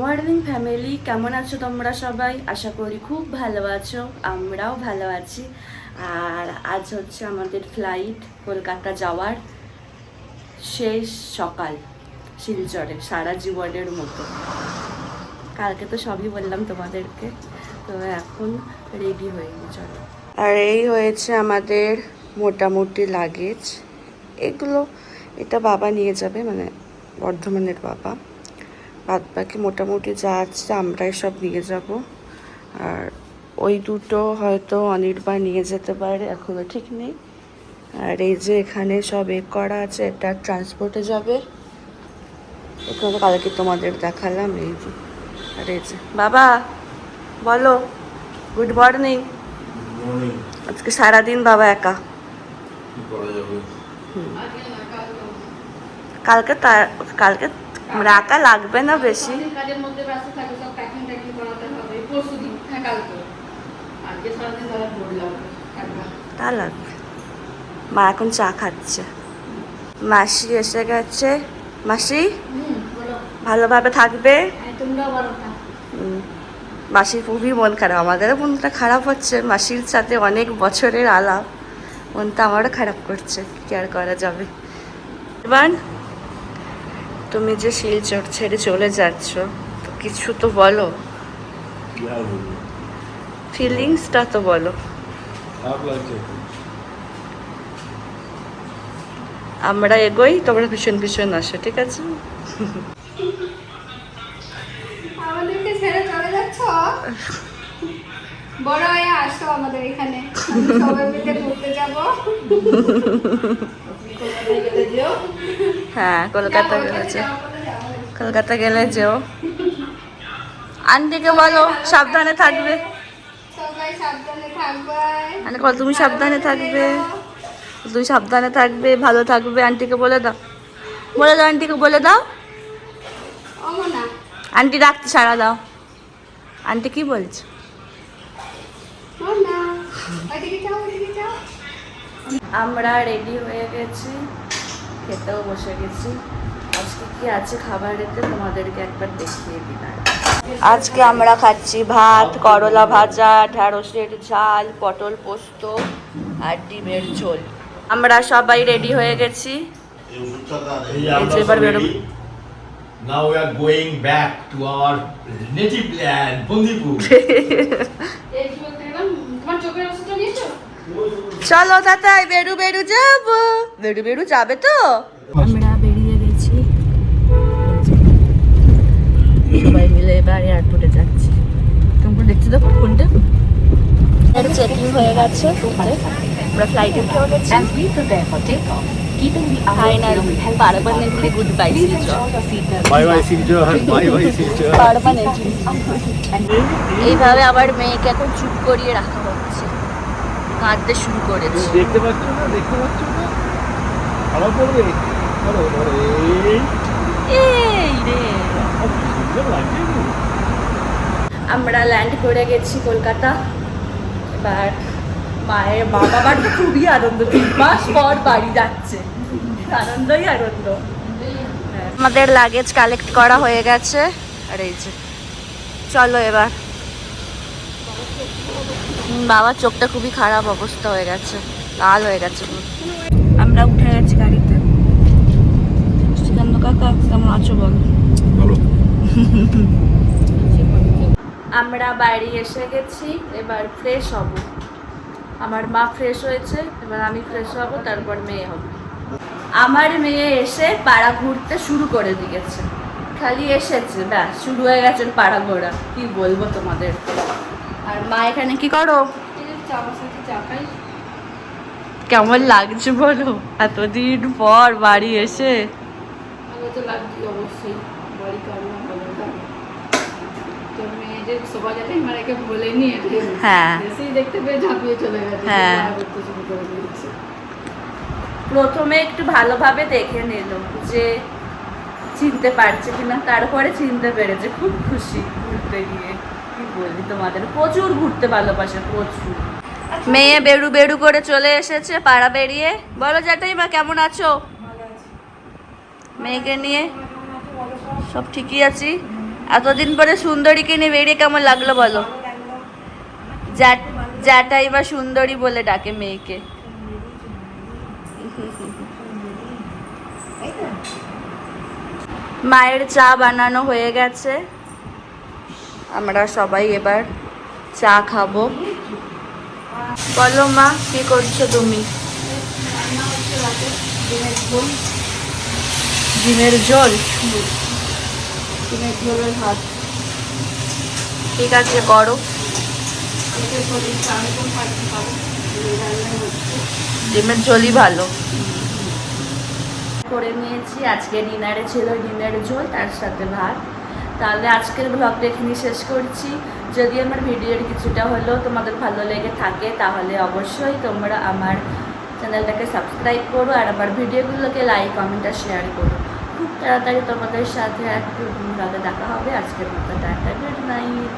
Morning family, কেমন আছো তোমরা সবাই? আশা করি খুব ভালো আছো, আমরাও ভালো আছি। আর আজ হচ্ছে আমাদের ফ্লাইট কলকাতা যাওয়ার শেষ সকাল শিলচরে, সারা জীবনের মতো। কালকে তো সবই বললাম তোমাদেরকে, তো এখন রেডি হয়ে চলো। আর এই হয়েছে আমাদের মোটামুটি লাগেজ। এটা বাবা নিয়ে যাবে, মানে বর্ধমানের বাবা। বাদ বাকি মোটামুটি যা আছে আমরাই সব নিয়ে যাব। আর ওই দুটো হয়তো অনির্বাণ নিয়ে যেতে পারে, এখনও ঠিক নেই। আর এই যে এখানে সব করা আছে, এটা ট্রান্সপোর্টে যাবে। এখানে কালকে তোমাদের দেখালাম। এই যে, আর এই যে বাবা বলো গুড মর্নিং। আজকে সারাদিন বাবা একা। কালকে রাখা লাগবে না বেশি। তা লাগবে। মা এখন চা খাচ্ছে। মাসি এসে গেছে। মাসি ভালোভাবে থাকবে। মাসির খুবই মন খারাপ, আমাদেরও মনটা খারাপ হচ্ছে। মাসির সাথে অনেক বছরের আলাপ, মনটা আমারও খারাপ করছে, কি আর করা যাবে। এবার তুমি যে শিলচর ছেড়ে চলে যাচ্ছ, তো কিছু তো বলো, ফিলিংসটা তো বলো। আমরা এগোই, তোমরা ভীষণ ভীষণ আসো, ঠিক আছে? আমাদেরকে ছেড়ে চলে যাচ্ছ? বড় হয়ে আসো আমাদের এখানে, সবাই মিলে ঘুরতে যাব। হ্যাঁ, কলকাতা গেলে যেও, কলকাতা গেলে যেও। আন্টিকে বলো সাবধানে থাকবে। সবাই সাবধানে থাকবে। মানে তুমি সাবধানে থাকবে, তুমি সাবধানে থাকবে, ভালো থাকবে। আন্টিকে বলে দাও, বলে দাও, আন্টিকে বলে দাও। অমনা আন্টি রাখতে সারা দাও। আন্টি কি বলছে? অমনা ওইদিকে যাও, ওইদিকে যাও। আমরা রেডি হয়ে গেছি, খেতেও বসে গেছি। আজকে কি আছে খাবারেতে তোমাদেরকে একবার দেখিয়ে দিই। আজকে আমরা খাচ্ছি ভাত, করলা ভাজা, ঢ্যাঁড়সের ঝাল, পটল পোস্ত আর ডিমের ঝোল। আমরা সবাই রেডি হয়ে গেছি। এবার বেরোবো। Now we are going back to our native land, Bondipur. চলো তাতাই, বেরু বেরু যাবো, বেরু বেরু যাবে তো। আমরা বেরিয়ে গেছি, সবাই মিলে এবার এয়ারপোর্টে যাচ্ছি। তোমরা দেখতে দেখো কোনটা চেকিং হয়ে গেছে। আমরা ফ্লাইটে উঠে গেছি। Permanently good bye Silchar. Bye bye Silchar, bye bye Silchar. Permanently. এইভাবে আবার মেয়েকে এখন চুপ করিয়ে রাখা হচ্ছে, কাঁদতে শুরু করেছে। দেখতে পাচ্ছ না, দেখতে পাচ্ছ না? আমার পড়বে। ধরো ধরো, এই রে, সুন্দর লাগছে তো। আমরা ল্যান্ড করে গেছি কলকাতা। এবার মায়ের বাবার তো খুবই আনন্দ, 3 মাস পর বাড়ি যাচ্ছে, আনন্দই আনন্দ। আমাদের লাগেজ কালেক্ট করা হয়ে গেছে। আর এই যে চলো এবার। বাবার চোখটা খুবই খারাপ অবস্থা হয়ে গেছে, লাল হয়ে গেছে। আমরা উঠে গেছি গাড়িতে। শ্রীকান্ত কাকা কেমন আছো বল? ভালো। আমরা বাড়ি এসে গেছি, এবার ফ্রেশ হব। আমার মা ফ্রেশ হয়েছে, এবার আমি ফ্রেশ হব, তারপর মেয়ে হবে। আমার মেয়ে এসে পাড়া ঘুরতে শুরু করে দিয়েছে, খালি এসেছে ব্যাস শুরু হয়ে গেছে পাড়া ঘোরা। কি বলবো তোমাদের। আর মা এখানে কি করো? কেমন লাগছে বলো এতদিন পর বাড়ি এসে? ভালো তো লাগছে অবশ্যই, বাড়ি কারণ তোর মেয়ে যে সবাই যাতে মারাকে বলেনি, হ্যাঁ এসেই দেখতে পেয়ে ঝাঁপিয়ে চলে গেছে। হ্যাঁ, করতে শুরু করে দিয়েছে। প্রথমে একটু ভালোভাবে দেখে নিল যে চিনতে পারছে কিনা, তারপরে চিনতে পেরেছে। খুব খুশি ঘুরতে গিয়ে। কি বলি তোমাদের, প্রচুর ঘুরতে ভালোবাসে, প্রচুর। মেয়ে বেরু বেরু করে চলে এসেছে পাড়া বেরিয়ে। বলো জ্যাঠাইমা কেমন আছো? মেয়েকে নিয়ে সব ঠিকই আছি। এতদিন পরে সুন্দরীকে নিয়ে বেরিয়ে কেমন লাগলো বলো? ভালো লাগলো। জ্যাঠাই বা সুন্দরী বলে ডাকে মেয়েকে। এই তো? মায়ের চা বানানো হয়ে গেছে, আমরা সবাই এবার চা খাবো। বলো মা, কি করছো তুমি? রান্না হচ্ছে রাতে ডিমের ঝোল, ডিমের ঝোল? ডিমের ঝোলের ভাত। ঠিক আছে, করো। এতে শরীর আমি কোন পাচ্ছি পাবো, এই রান্নাই হচ্ছে। ডিমের ঝোলই ভালো। করে নিয়েছি, আজকে ডিনারে ছিল ডিমের ঝোল তার সাথে ভাত। তাহলে আজকের ব্লগটা এখানেই শেষ করছি। যদি আমার ভিডিওর কিছুটা হলেও তোমাদের ভালো লেগে থাকে তাহলে অবশ্যই তোমরা আমার চ্যানেলটাকে সাবস্ক্রাইব করো আর আমার ভিডিওগুলোকে লাইক কমেন্ট আর শেয়ার করো। খুব তাড়াতাড়ি তোমাদের সাথে একটু ব্লগে দেখা হবে। আজকের মতো টাটা, গুড নাইট।